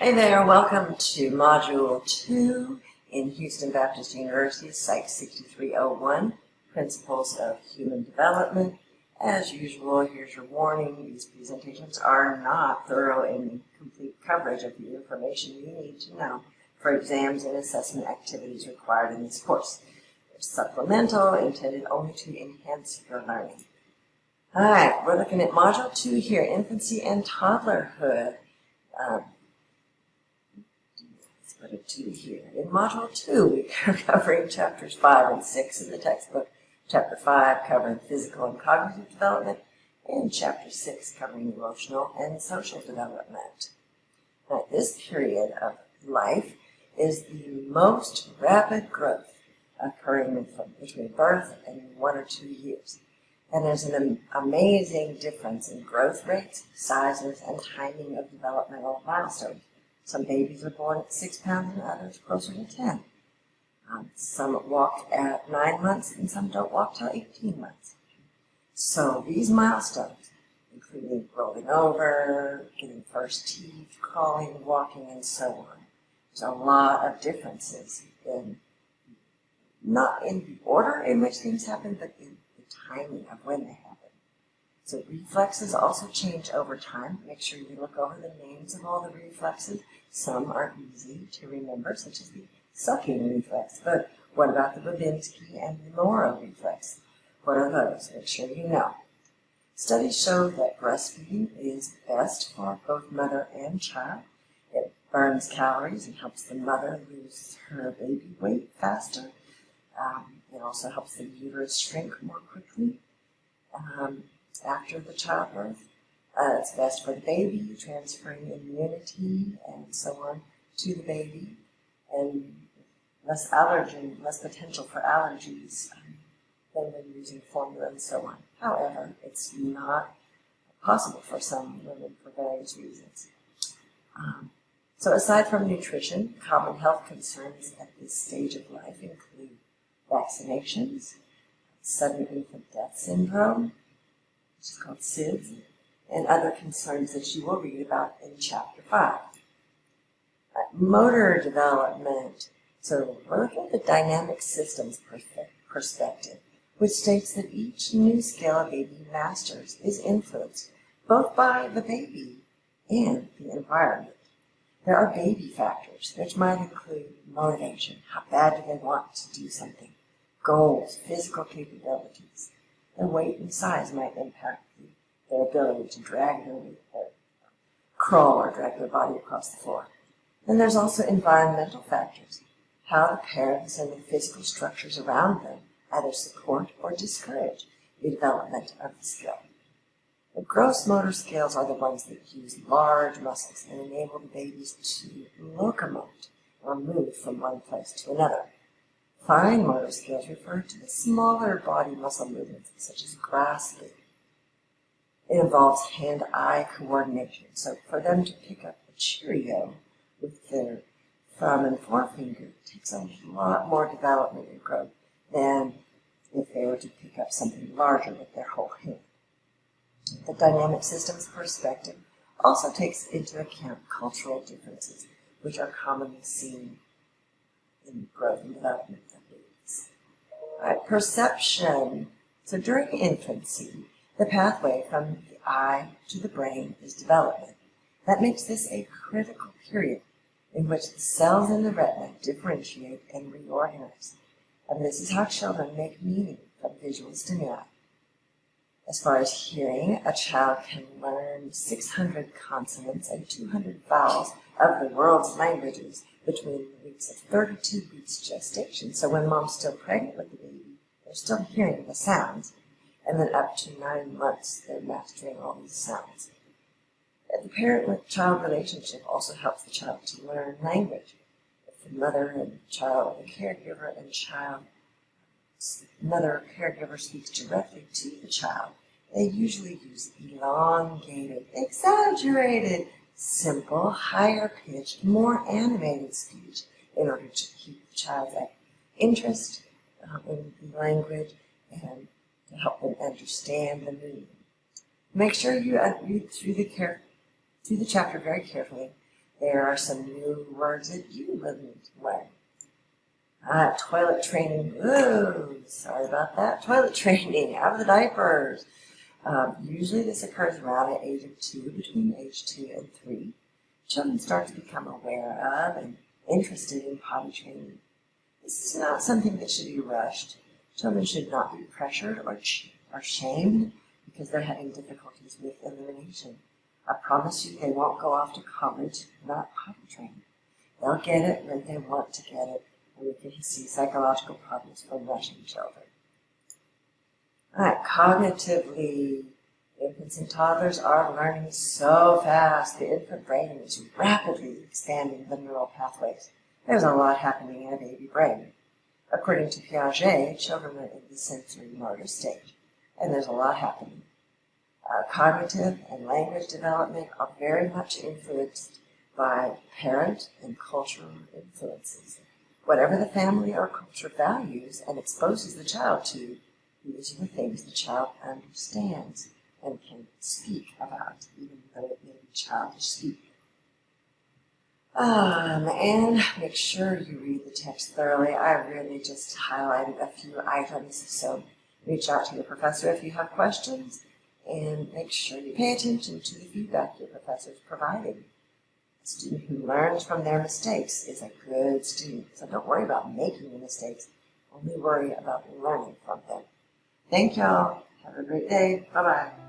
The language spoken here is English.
Hey there, welcome to Module 2 in Houston Baptist University, PSYC 6301, Principles of Human Development. As usual, here's your warning. These presentations are not thorough and complete coverage of the information you need to know for exams and assessment activities required in this course. They're supplemental, intended only to enhance your learning. All right, we're looking at Module 2 here, Infancy and Toddlerhood. Put a 2 here. In Module 2, we are covering Chapters 5 and 6 in the textbook. Chapter 5 covering physical and cognitive development, and Chapter 6 covering emotional and social development. Now, this period of life is the most rapid growth occurring between birth and 1 or 2 years. And there's an amazing difference in growth rates, sizes, and timing of developmental milestones. Some babies are born at 6 pounds and others closer to 10. Some walk at 9 months and some don't walk till 18 months. So these milestones, including rolling over, getting first teeth, crawling, walking, and so on, there's a lot of differences in, not in the order in which things happen, but in the timing of when they happen. So reflexes also change over time. Make sure you look over the names of all the reflexes. Some are easy to remember, such as the sucking reflex. But what about the Babinski and the Moro reflex? What are those? Make sure you know. Studies show that breastfeeding is best for both mother and child. It burns calories and helps the mother lose her baby weight faster. It also helps the uterus shrink more quickly after the childbirth. It's best for the baby, transferring immunity and so on to the baby, and less allergen, less potential for allergies than when using formula and so on. However, it's not possible for some women for various reasons. So aside from nutrition, common health concerns at this stage of life include vaccinations, sudden infant death syndrome, which is called SIDS, and other concerns that you will read about in Chapter 5. Motor development. So we're looking at the dynamic systems perspective, which states that each new skill a baby masters is influenced both by the baby and the environment. There are baby factors, which might include motivation. How bad do they want to do something? Goals, physical capabilities. Their weight and size might impact their ability to drag their weight or crawl or drag their body across the floor. Then there's also environmental factors. How the parents and the physical structures around them either support or discourage the development of the skill. The gross motor skills are the ones that use large muscles and enable the babies to locomote or move from one place to another. Fine motor skills refer to the smaller body muscle movements, such as grasping. It involves hand-eye coordination. So for them to pick up a Cheerio with their thumb and forefinger takes a lot more development and growth than if they were to pick up something larger with their whole hand. The dynamic systems perspective also takes into account cultural differences, which are commonly seen in growth and development of babies. All right, perception. So during infancy, the pathway from the eye to the brain is development. That makes this a critical period in which the cells in the retina differentiate and reorganize. And this is how children make meaning from visual stimuli. As far as hearing, a child can learn 600 consonants and 200 vowels of the world's languages between the weeks of 32 weeks gestation. So when mom's still pregnant with the baby, they're still hearing the sounds. And then up to 9 months, they're mastering all these sounds. And the parent-child relationship also helps the child to learn language. If the mother and child, the caregiver and child, mother or caregiver speaks directly to the child, they usually use elongated, exaggerated, simple, higher-pitched, more animated speech in order to keep the child's interest in the language and to help them understand the meaning. Make sure you read through the chapter very carefully There are some new words that you will need to learn. Toilet training. Ooh, sorry about that. Toilet training, out of the diapers. Usually this occurs around the age of 2, between age 2 and 3. Children start to become aware of and interested in potty training. This is not something that should be rushed. Children should not be pressured or shamed because they're having difficulties with elimination. I promise you they won't go off to college not potty trained. They'll get it when they want to get it, and we can see psychological problems from rushing children. All right, cognitively, infants and toddlers are learning so fast. The infant brain is rapidly expanding the neural pathways. There's a lot happening in a baby brain. According to Piaget, children are in the sensory motor stage, and there's a lot happening. Cognitive and language development are very much influenced by parent and cultural influences. Whatever the family or culture values and exposes the child to, these are the things the child understands and can speak about, even though it may be childish speak. And make sure you read the text thoroughly. I really just highlighted a few items, so reach out to your professor if you have questions, and make sure you pay attention to the feedback your professor is providing. A student who learns from their mistakes is a good student, so don't worry about making the mistakes, only worry about learning from them. Thank y'all. Have a great day. Bye-bye.